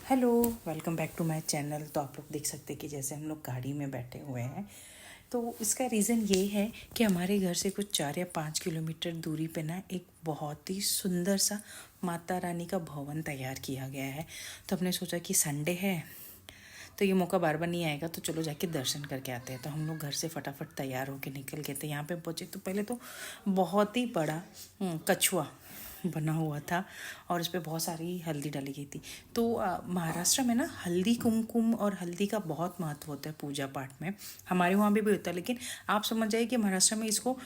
Hello, welcome back to my channel. तो आप लोग देख सकते हैं कि जैसे हम लोग गाड़ी में बैठे हुए हैं, तो इसका रीज़न ये है कि हमारे घर से कुछ 4 या 5 किलोमीटर दूरी पे ना एक बहुत ही सुंदर सा माता रानी का भवन तैयार किया गया है। तो हमने सोचा कि संडे है तो ये मौका बार बार नहीं आएगा, तो चलो जाके दर्शन करके आते हैं। तो हम लोग घर से फटाफट तैयार होके निकल गए थे। यहाँ पे पहुँचे तो पहले तो बहुत ही बड़ा कछुआ बना हुआ था और उस पर बहुत सारी हल्दी डाली गई थी। तो महाराष्ट्र में ना हल्दी कुमकुम और हल्दी का बहुत महत्व होता है पूजा पाठ में। हमारे वहाँ भी होता है, लेकिन आप समझ जाइए कि महाराष्ट्र में इसको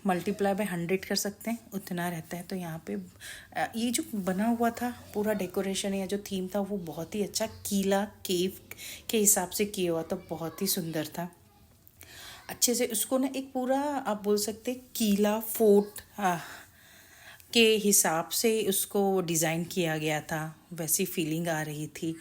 मल्टीप्लाई बाय 100 कर सकते हैं, उतना रहता है। तो यहाँ पे ये जो बना हुआ था पूरा डेकोरेशन या जो थीम था वो बहुत ही अच्छा किला केव के हिसाब से किया हुआ था, बहुत ही सुंदर था। अच्छे से उसको ना एक पूरा आप बोल सकते किला फोर्ट के हिसाब से उसको डिज़ाइन किया गया था, वैसी फीलिंग आ रही थी।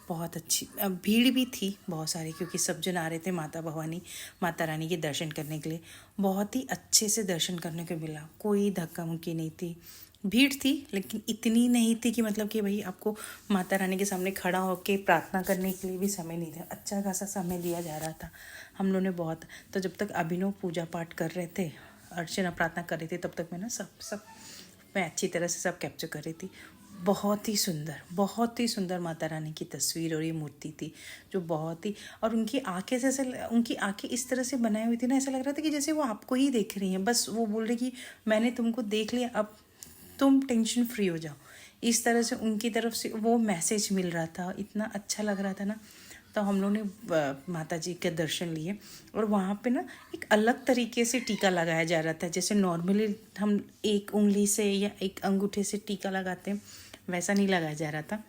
बहुत अच्छी भीड़ भी थी बहुत सारी, क्योंकि सब जन आ रहे थे माता भवानी माता रानी के दर्शन करने के लिए। बहुत ही अच्छे से दर्शन करने को मिला, कोई धक्का मुक्की नहीं थी। भीड़ थी लेकिन इतनी नहीं थी कि मतलब कि भाई आपको माता रानी के सामने खड़ा होकर प्रार्थना करने के लिए भी समय नहीं था। अच्छा खासा समय लिया जा रहा था। हम लोगों ने बहुत, तो जब तक अभिनव पूजा पाठ कर रहे थे, अर्चना प्रार्थना कर रही थी, तब तक मैं ना सब मैं अच्छी तरह से सब कैप्चर कर रही थी। बहुत ही सुंदर माता रानी की तस्वीर और ये मूर्ति थी, जो बहुत ही, और उनकी आंखें से ऐसे, उनकी आंखें इस तरह से बनाई हुई थी ना, ऐसा लग रहा था कि जैसे वो आपको ही देख रही हैं। बस वो बोल रही कि मैंने तुमको देख लिया, अब तुम टेंशन फ्री हो जाओ। इस तरह से उनकी तरफ से वो मैसेज मिल रहा था, इतना अच्छा लग रहा था ना। तो हम लोग ने माता जी के दर्शन लिए, और वहाँ पे ना एक अलग तरीके से टीका लगाया जा रहा था। जैसे नॉर्मली हम एक उंगली से या एक अंगूठे से टीका लगाते हैं, वैसा नहीं लगाया जा रहा था,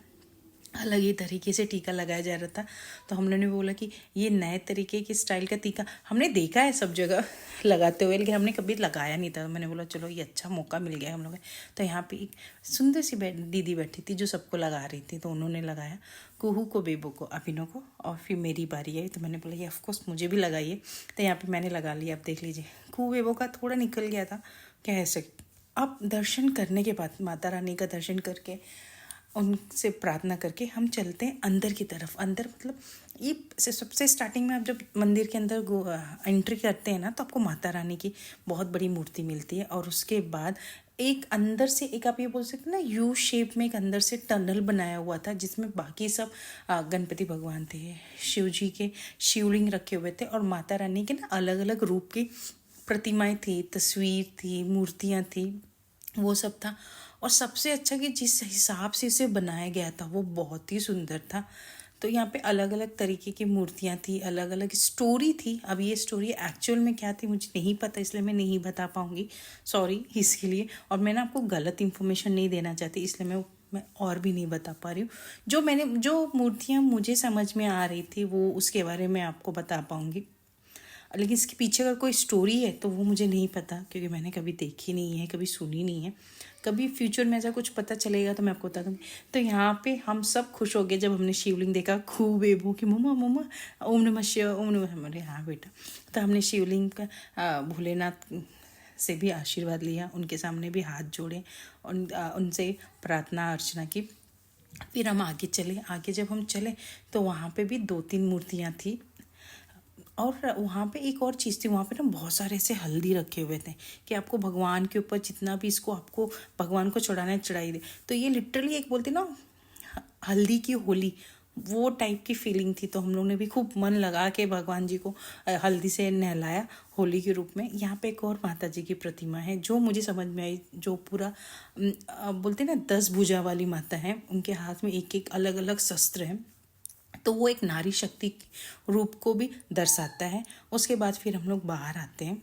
अलग ही तरीके से टीका लगाया जा रहा था। तो हम लोगों ने बोला कि ये नए तरीके के स्टाइल का टीका हमने देखा है सब जगह लगाते हुए, लेकिन हमने कभी लगाया नहीं था। मैंने बोला चलो ये अच्छा मौका मिल गया हम लोग। तो यहाँ पे एक सुंदर सी दीदी बैठी थी जो सबको लगा रही थी, तो उन्होंने लगाया कुहू को, बेबू को, अभिनव को, और फिर मेरी बारी आई। तो मैंने बोला ये ऑफकोर्स मुझे भी लगाइए। तो यहाँ पर मैंने लगा लिया। आप देख लीजिए कुहू बेबू का थोड़ा निकल गया था, क्या ऐसे। अब दर्शन करने के बाद, माता रानी का दर्शन करके, उनसे प्रार्थना करके हम चलते हैं अंदर की तरफ। अंदर मतलब ये सबसे स्टार्टिंग में आप जब मंदिर के अंदर एंट्री करते हैं ना, तो आपको माता रानी की बहुत बड़ी मूर्ति मिलती है। और उसके बाद एक अंदर से एक आप ये बोल सकते हैं ना, यू शेप में एक अंदर से टनल बनाया हुआ था, जिसमें बाकी सब गणपति भगवान थे, शिव जी के शिवलिंग रखे हुए थे, और माता रानी के ना अलग अलग रूप की प्रतिमाएं थी, तस्वीर थी, मूर्तियाँ थी, वो सब था। और सबसे अच्छा कि जिस हिसाब से इसे बनाया गया था वो बहुत ही सुंदर था। तो यहाँ पे अलग अलग तरीके की मूर्तियाँ थी, अलग अलग स्टोरी थी। अब ये स्टोरी एक्चुअल में क्या थी मुझे नहीं पता, इसलिए मैं नहीं बता पाऊँगी, सॉरी इसके लिए। और मैं ना आपको गलत इन्फॉर्मेशन नहीं देना चाहती, इसलिए मैं और भी नहीं बता पा रही हूँ। जो मूर्तियाँ मुझे समझ में आ रही थी वो उसके बारे में आपको बता पाऊँगी, लेकिन इसके पीछे अगर कोई स्टोरी है तो वो मुझे नहीं पता, क्योंकि मैंने कभी देखी नहीं है, कभी सुनी नहीं है। कभी फ्यूचर में ऐसा कुछ पता चलेगा तो मैं आपको बता दूँगी। तो यहाँ पे हम सब खुश हो गए जब हमने शिवलिंग देखा, खूब बेबू कि मम्मा मम्मा ओम नमः शिवाय, ओम नमः। हमारे हाँ बेटा। तो हमने शिवलिंग का भोलेनाथ से भी आशीर्वाद लिया, उनके सामने भी हाथ जोड़े, उनसे प्रार्थना अर्चना की। फिर हम आगे चले। आगे जब हम चले तो वहाँ पे भी 2-3 मूर्तियाँ थी। और वहाँ पे एक और चीज़ थी, वहाँ पे ना बहुत सारे ऐसे हल्दी रखे हुए थे कि आपको भगवान के ऊपर जितना भी इसको आपको भगवान को चढ़ाना है चढ़ाई दे। तो ये लिटरली एक बोलते ना हल्दी की होली, वो टाइप की फीलिंग थी। तो हम लोग ने भी खूब मन लगा के भगवान जी को हल्दी से नहलाया होली के रूप में। यहाँ पे एक और माता जी की प्रतिमा है जो मुझे समझ में आई, जो पूरा बोलते ना 10 भुजा वाली माता है, उनके हाथ में एक एक अलग अलग शस्त्र है। तो वो एक नारी शक्ति रूप को भी दर्शाता है। उसके बाद फिर हम लोग बाहर आते हैं।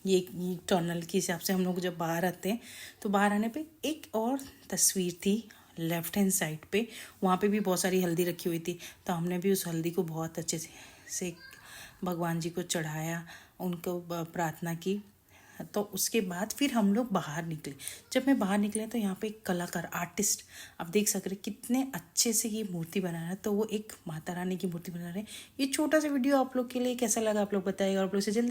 ये टनल के हिसाब से हम लोग जब बाहर आते हैं तो बाहर आने पे एक और तस्वीर थी लेफ्ट हैंड साइड पे, वहाँ पे भी बहुत सारी हल्दी रखी हुई थी। तो हमने भी उस हल्दी को बहुत अच्छे से भगवान जी को चढ़ाया, उनको प्रार्थना की। तो उसके बाद फिर हम लोग बाहर निकले। जब मैं बाहर निकले तो यहाँ पे एक कलाकार आर्टिस्ट, आप देख सक रहे कितने अच्छे से ये मूर्ति बना रहा है। तो वो एक माता रानी की मूर्ति बना रहे हैं। ये छोटा सा वीडियो आप लोग के लिए कैसा लगा आप लोग बताइएगा। आप लोग से जल्दी